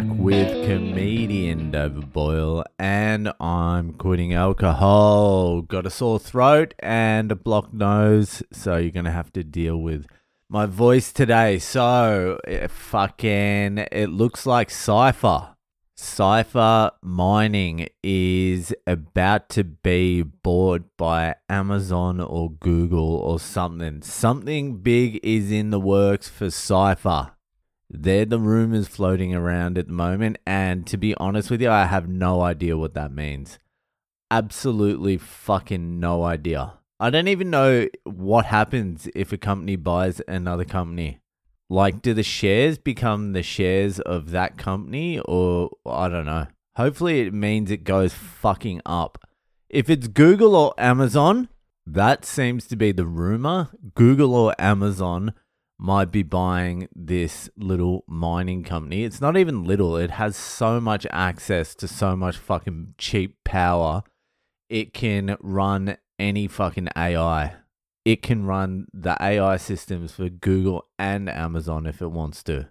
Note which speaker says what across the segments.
Speaker 1: back with comedian Boyle, and I'm quitting alcohol. Got a sore throat and a blocked nose, so you're gonna have to deal with my voice today. So it looks like Cipher Mining is about to be bought by Amazon or Google or something. Something big is in the works for Cipher. They're the rumors floating around at the moment, and to be honest with you, I have no idea what that means. Absolutely fucking no idea. I don't even know what happens if a company buys another company. Like, do the shares become the shares of that company, or I don't know. Hopefully it means it goes fucking up. If it's Google or Amazon, that seems to be the rumor. Google or Amazon might be buying this little mining company. It's not even little. It has so much access to so much fucking cheap power. It can run any fucking AI. It can run the AI systems for Google and Amazon if it wants to.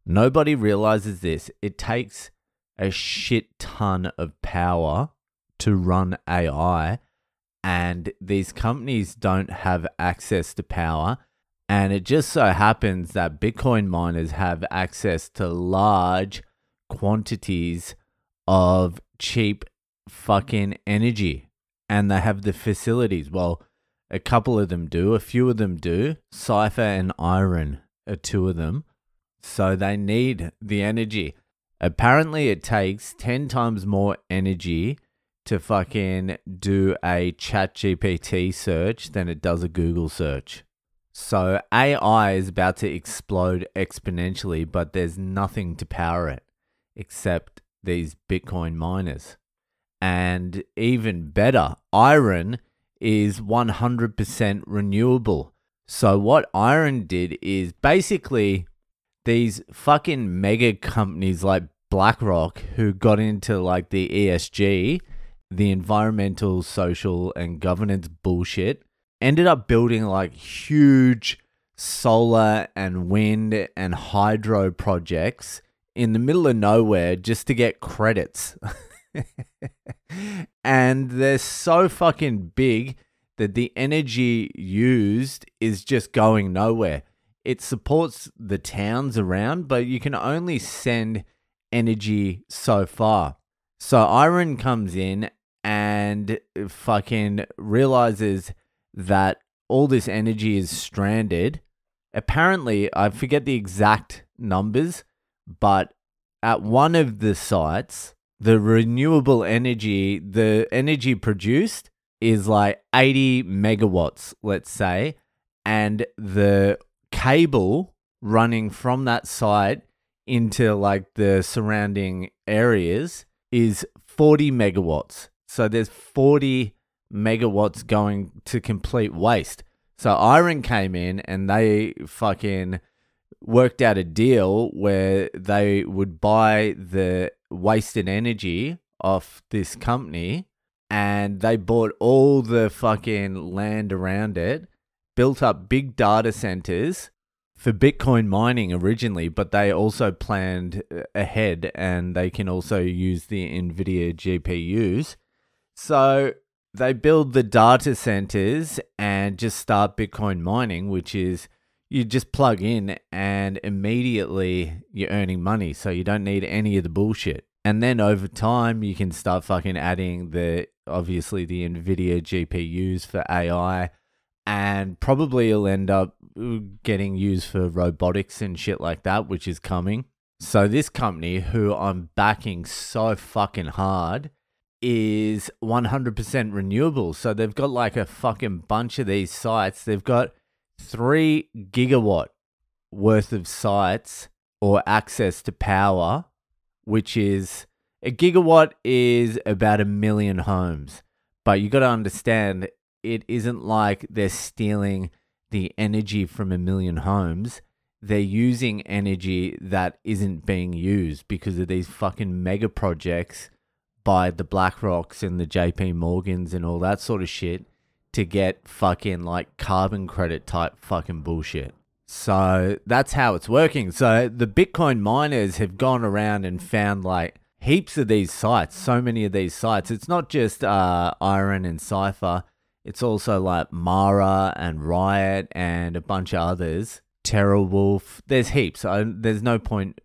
Speaker 1: Nobody realizes this. It takes a shit ton of power to run AI, and these companies don't have access to power. And it just so happens that Bitcoin miners have access to large quantities of cheap fucking energy. And they have the facilities. Well, a couple of them do. A few of them do. Cipher and Iron are two of them. So they need the energy. Apparently it takes 10 times more energy to fucking do a ChatGPT search than it does a Google search. So AI is about to explode exponentially, but there's nothing to power it except these Bitcoin miners. And even better, iron is 100% renewable. So what iron did is basically these fucking mega companies like BlackRock, who got into like the ESG, the environmental, social, and governance bullshit, ended up building like huge solar and wind and hydro projects in the middle of nowhere just to get credits. And they're so fucking big that the energy used is just going nowhere. It supports the towns around, but you can only send energy so far. So Iron comes in and fucking realizes that all this energy is stranded. Apparently, I forget the exact numbers, but at one of the sites, the renewable energy, the energy produced is like 80 megawatts, let's say, and the cable running from that site into like the surrounding areas is 40 megawatts. So there's 40 megawatts going to complete waste. So Iron came in and they fucking worked out a deal where they would buy the wasted energy off this company, and they bought all the fucking land around it, built up big data centers for Bitcoin mining originally, but they also planned ahead, and they can also use the NVIDIA GPUs. So they build the data centers and just start Bitcoin mining, which is you just plug in and immediately you're earning money. So you don't need any of the bullshit. And then over time, you can start fucking adding obviously the NVIDIA GPUs for AI, and probably it'll end up getting used for robotics and shit like that, which is coming. So this company, who I'm backing so fucking hard, is 100% renewable. So they've got like a fucking bunch of these sites. They've got 3 gigawatt worth of sites or access to power, which is a gigawatt is about 1 million homes. But you got to understand, it isn't like they're stealing the energy from 1 million homes. They're using energy that isn't being used because of these fucking mega projects by the BlackRocks and the JP Morgans and all that sort of shit to get fucking like carbon credit type fucking bullshit. So that's how it's working. So the Bitcoin miners have gone around and found like heaps of these sites, so many of these sites. It's not just Iron and Cipher. It's also like Mara and Riot and a bunch of others. TerraWolf. There's heaps. There's no point.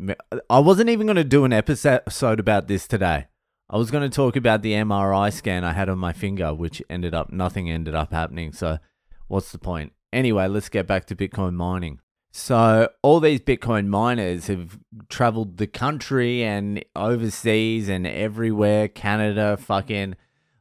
Speaker 1: I wasn't even going to do an episode about this today. I was going to talk about the MRI scan I had on my finger, which nothing ended up happening. So what's the point? Anyway, let's get back to Bitcoin mining. So all these Bitcoin miners have traveled the country and overseas and everywhere, Canada, fucking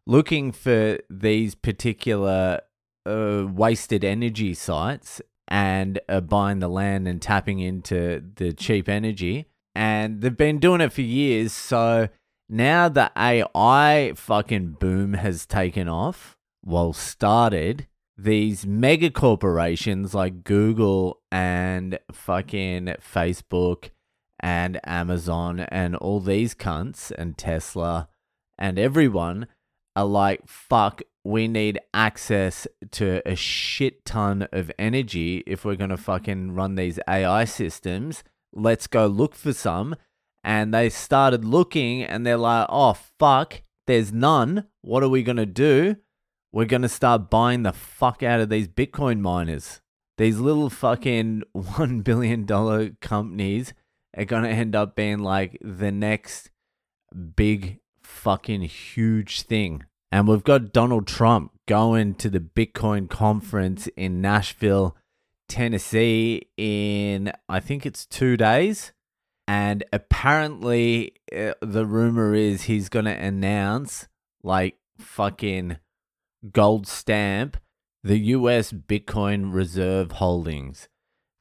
Speaker 1: looking for these particular wasted energy sites and buying the land and tapping into the cheap energy. And they've been doing it for years. So now the AI fucking boom has taken off. Well, started. These mega corporations like Google and fucking Facebook and Amazon and all these cunts and Tesla and everyone are like, fuck, we need access to a shit ton of energy if we're going to fucking run these AI systems. Let's go look for some. And they started looking and they're like, oh, fuck, there's none. What are we going to do? We're going to start buying the fuck out of these Bitcoin miners. These little fucking $1 billion companies are going to end up being like the next big fucking huge thing. And we've got Donald Trump going to the Bitcoin conference in Nashville, Tennessee in, I think it's 2 days. And apparently the rumor is he's going to announce like fucking gold stamp the US Bitcoin reserve holdings.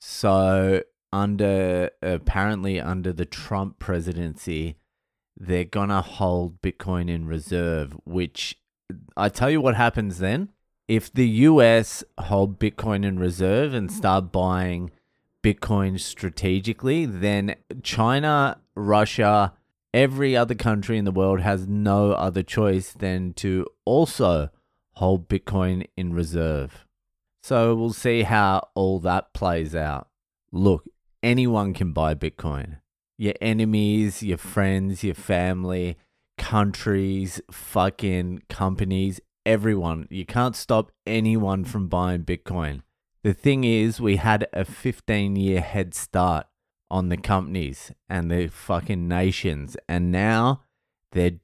Speaker 1: So apparently under the Trump presidency, they're gonna hold Bitcoin in reserve, which I tell you what happens then. If the US hold Bitcoin in reserve and start buying Bitcoin strategically, then China, Russia, every other country in the world has no other choice than to also hold Bitcoin in reserve. So we'll see how all that plays out. Look, anyone can buy Bitcoin. Your enemies, your friends, your family, countries, fucking companies, everyone. You can't stop anyone from buying Bitcoin. The thing is, we had a 15-year head start on the companies and the fucking nations. And now they're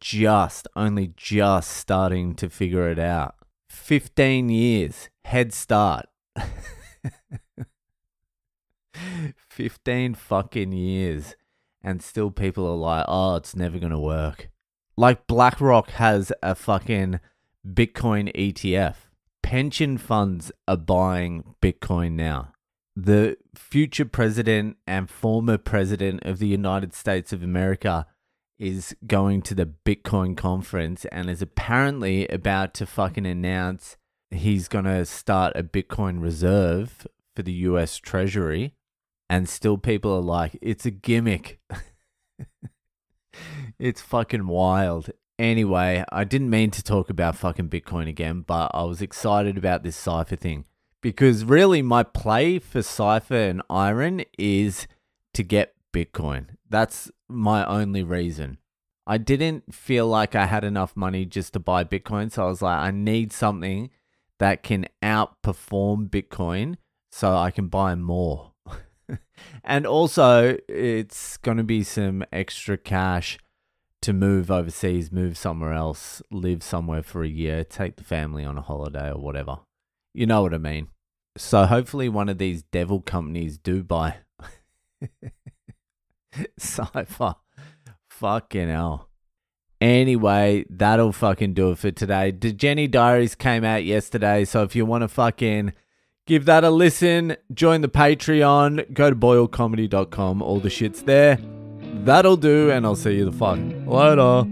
Speaker 1: only just starting to figure it out. 15 years head start. 15 fucking years. And still people are like, oh, it's never going to work. Like BlackRock has a fucking Bitcoin ETF. Pension funds are buying Bitcoin now. The future president and former president of the United States of America is going to the Bitcoin conference and is apparently about to fucking announce he's going to start a Bitcoin reserve for the US Treasury. And still people are like, it's a gimmick. It's fucking wild. Anyway, I didn't mean to talk about fucking Bitcoin again, but I was excited about this Cipher thing. Because really my play for Cipher and Iron is to get Bitcoin. That's my only reason. I didn't feel like I had enough money just to buy Bitcoin. So I was like, I need something that can outperform Bitcoin so I can buy more. And also, it's going to be some extra cash to move overseas, move somewhere else, live somewhere for a year, take the family on a holiday or whatever. You know what I mean? So hopefully one of these devil companies do buy Cipher. Fucking hell. Anyway, that'll fucking do it for today. The Jenny Diaries came out yesterday, so if you want to fucking give that a listen, join the Patreon, go to boylecomedy.com, all the shit's there. That'll do, and I'll see you the fuck later.